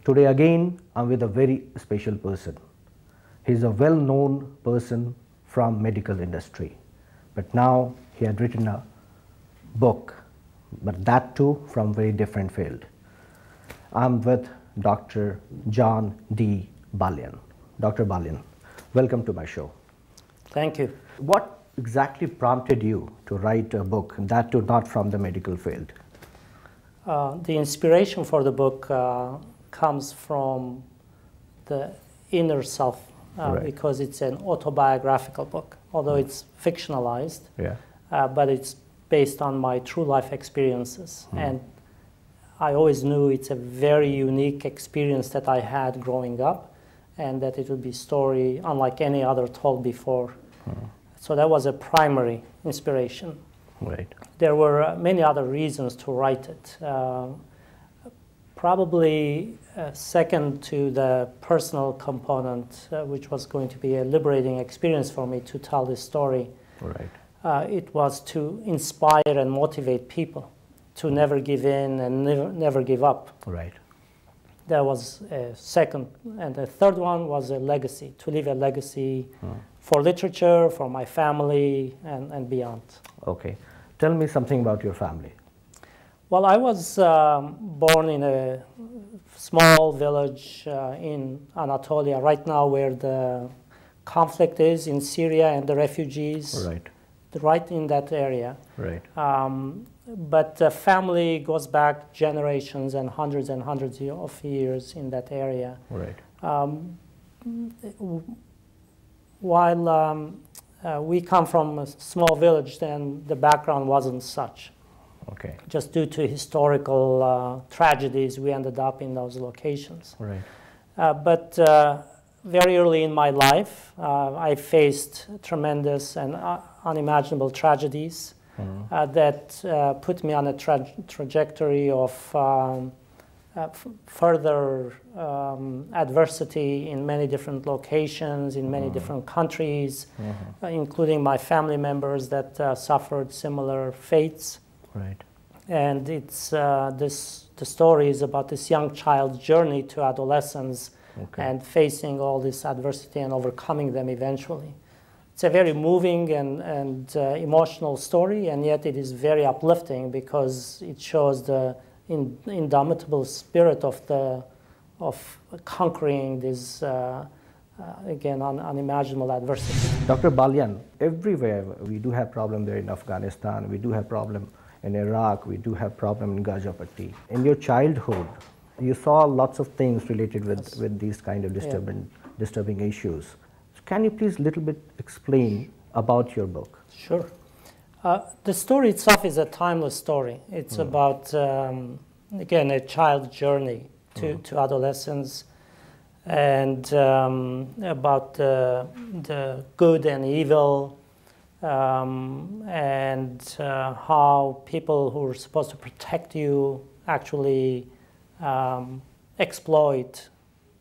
Today again, I'm with a very special person. He's a well-known person from medical industry, but now he had written a book, but that too from very different field. I'm with Dr. John D. Ballan. Dr. Ballan, welcome to my show. Thank you. What exactly prompted you to write a book, that too not from the medical field? The inspiration for the book comes from the inner self, Right. because it's an autobiographical book, although it's fictionalized, but it's based on my true life experiences. And I always knew it's a very unique experience that I had growing up, and that it would be a story unlike any other told before. So that was a primary inspiration. Right. There were many other reasons to write it. Probably second to the personal component, which was going to be a liberating experience for me to tell this story. Right. It was to inspire and motivate people to never give in and never give up. Right. That was a second. And the third one was a legacy, to leave a legacy for literature, for my family, and beyond. Okay. Tell me something about your family. Well, I was born in a small village in Anatolia, right now where the conflict is in Syria and the refugees, right in that area. Right. But the family goes back generations and hundreds of years in that area. Right. While we come from a small village, then the background wasn't such. Okay. Just due to historical tragedies, we ended up in those locations. Right. But very early in my life, I faced tremendous and unimaginable tragedies that put me on a trajectory of further adversity in many different locations, in many different countries, including my family members that suffered similar fates. Right. And it's the story is about this young child's journey to adolescence and facing all this adversity and overcoming them eventually. It's a very moving and emotional story, and yet it is very uplifting because it shows the indomitable spirit of conquering this again unimaginable adversity. Dr. Ballan, everywhere we do have problem there in Afghanistan, we do have problem in Iraq, we do have problem in Gajapati. In your childhood, you saw lots of things related with these kind of disturbing issues. So can you please little bit explain about your book? Sure. The story itself is a timeless story. It's about, again, a child's journey to adolescence, and about the good and evil, and how people who are supposed to protect you actually exploit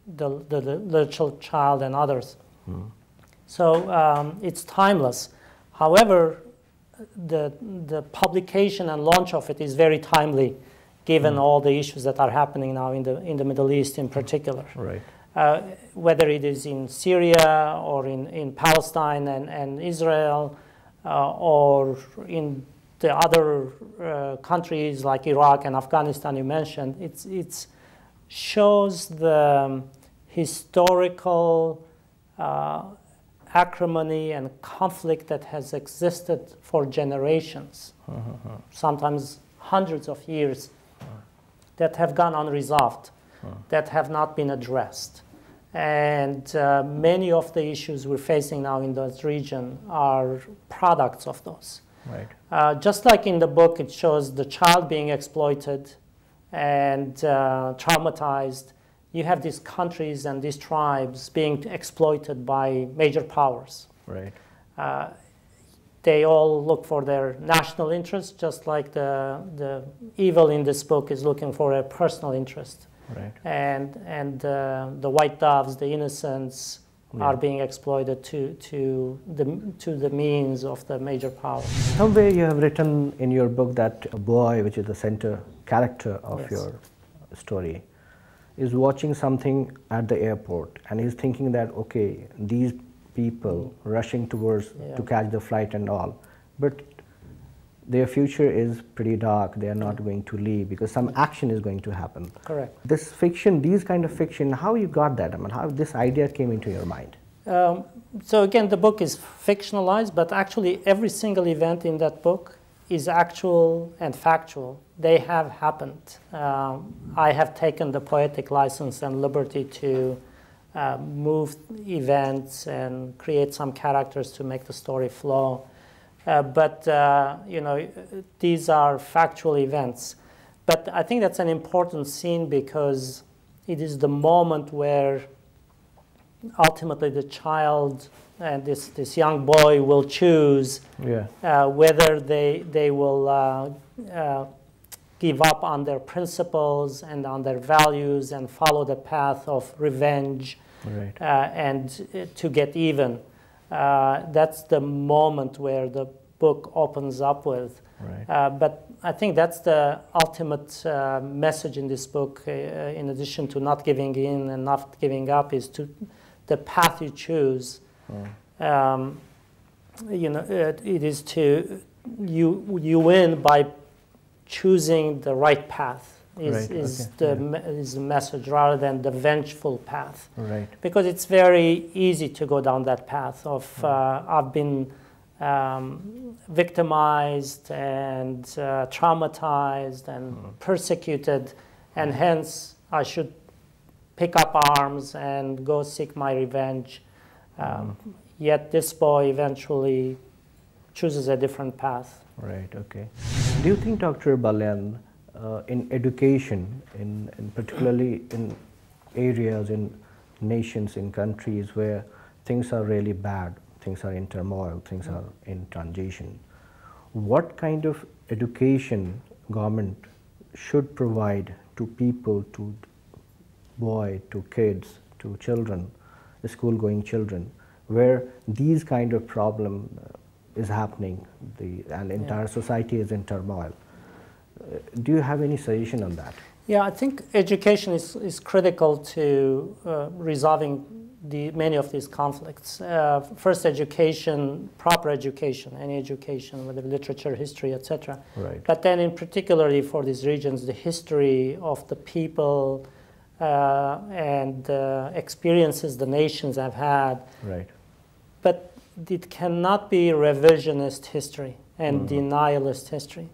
the little child and others. So it's timeless. However, the publication and launch of it is very timely, given all the issues that are happening now in the Middle East in particular. Right. Whether it is in Syria or in Palestine and Israel, or in the other countries like Iraq and Afghanistan you mentioned, it shows the historical acrimony and conflict that has existed for generations, sometimes hundreds of years, that have gone unresolved, that have not been addressed. And many of the issues we're facing now in this region are products of those. Right. Just like in the book, it shows the child being exploited and traumatized. You have these countries and these tribes being exploited by major powers. Right. They all look for their national interest, just like the evil in this book is looking for a personal interest. Right. And the white doves, the innocents, are being exploited to the means of the major powers. Somewhere you have written in your book that a boy, which is the center character of your story, is watching something at the airport and he's thinking that, okay, these people rushing towards to catch the flight and all, but their future is pretty dark. They are not going to leave because some action is going to happen. Correct. This fiction, these kind of fiction, how you got that? I mean, how this idea came into your mind? So again, the book is fictionalized, but actually every single event in that book is actual and factual. They have happened. I have taken the poetic license and liberty to move events and create some characters to make the story flow. But you know, these are factual events. But I think that's an important scene because it is the moment where ultimately the child and this young boy will choose whether they will give up on their principles and on their values and follow the path of revenge and to get even. That's the moment where the book opens up with. But I think that's the ultimate message in this book, in addition to not giving in and not giving up, is to the path you choose. You know, it is to you win by choosing the right path. Is the message rather than the vengeful path. Because it's very easy to go down that path of I've been victimized and traumatized and persecuted, and hence I should pick up arms and go seek my revenge. Yet this boy eventually chooses a different path. Do you think, Dr. Ballan, in education, in particularly in areas, in nations, in countries where things are really bad, things are in turmoil, things are in transition, what kind of education government should provide to people, to boys, to kids, to children, school-going children, where these kind of problem is happening, and entire society is in turmoil? Do you have any suggestion on that? Yeah, I think education is critical to resolving many of these conflicts. First, education, proper education, any education, whether literature, history, etc. But then, in particularly for these regions, the history of the people and experiences the nations have had. But it cannot be revisionist history and denialist history.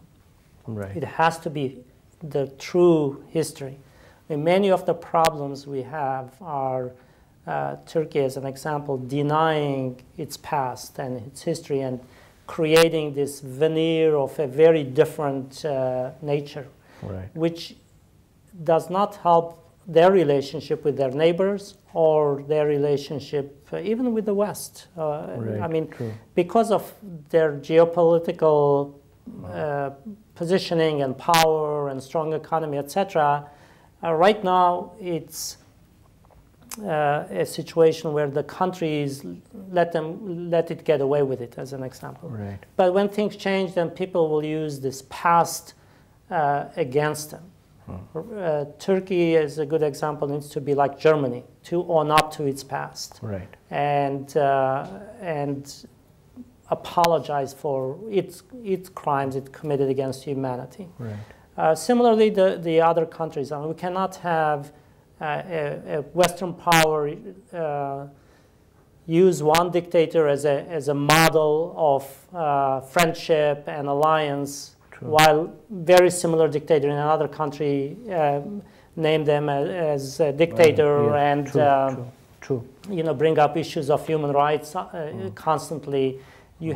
It has to be the true history. I mean, many of the problems we have are Turkey, as an example, denying its past and its history and creating this veneer of a very different nature, which does not help their relationship with their neighbors or their relationship even with the West. I mean, because of their geopolitical positioning and power and strong economy, etc., right now it's a situation where the countries let it get away with it, as an example. But when things change, then people will use this past against them. Turkey, as a good example, needs to be like Germany, to own up to its past and apologize for its crimes it committed against humanity. Similarly, the other countries. I mean, we cannot have a Western power use one dictator as a model of friendship and alliance, while very similar dictator in another country name them as a dictator and you know, bring up issues of human rights constantly. You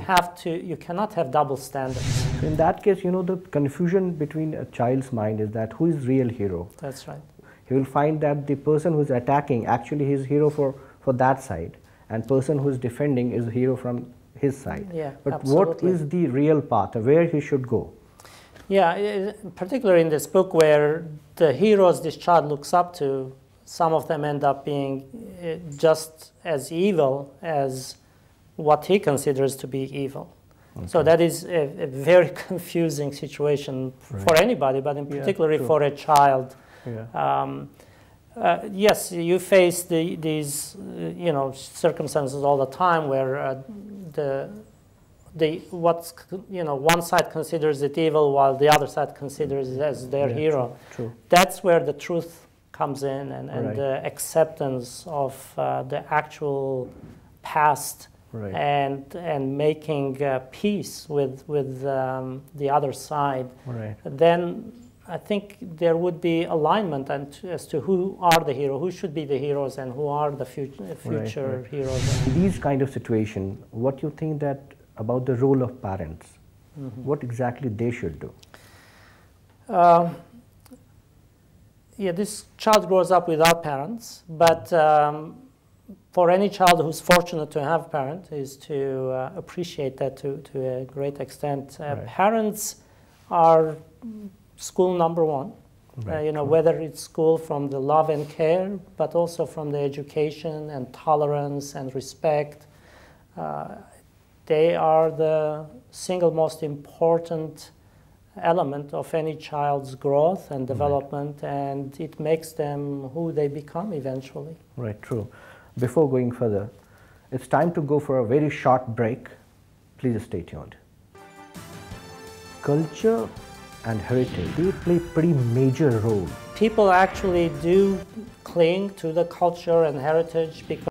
cannot have double standards. In that case, you know, the confusion between a child's mind is that who is real hero? That's right. He will find that the person who is attacking actually he is hero for that side, and person who is defending is hero from his side. But absolutely. What is the real path, where he should go? Yeah, particularly in this book where the heroes this child looks up to, some of them end up being just as evil as what he considers to be evil. So that is a very confusing situation for anybody, but in particular for a child. Yes, you face these you know, circumstances all the time where what's, you know, one side considers it evil while the other side considers it as their hero. True. That's where the truth comes in, and Right. the acceptance of the actual past, Right. and making peace with the other side. Right. Then I think there would be alignment as to who are the heroes, who should be the heroes, and who are the future Right. heroes. In these kind of situation, what you think that about the role of parents? What exactly they should do? Yeah, this child grows up without parents, but for any child who's fortunate to have parents is to appreciate that to a great extent. Right. Parents are school number one. Right, You know, true. whether it's school from the love and care, but also from the education and tolerance and respect. They are the single most important element of any child's growth and development, and it makes them who they become eventually. Right, true. Before going further, it's time to go for a very short break. Please stay tuned. Culture and heritage, they play pretty major role. People actually do cling to the culture and heritage because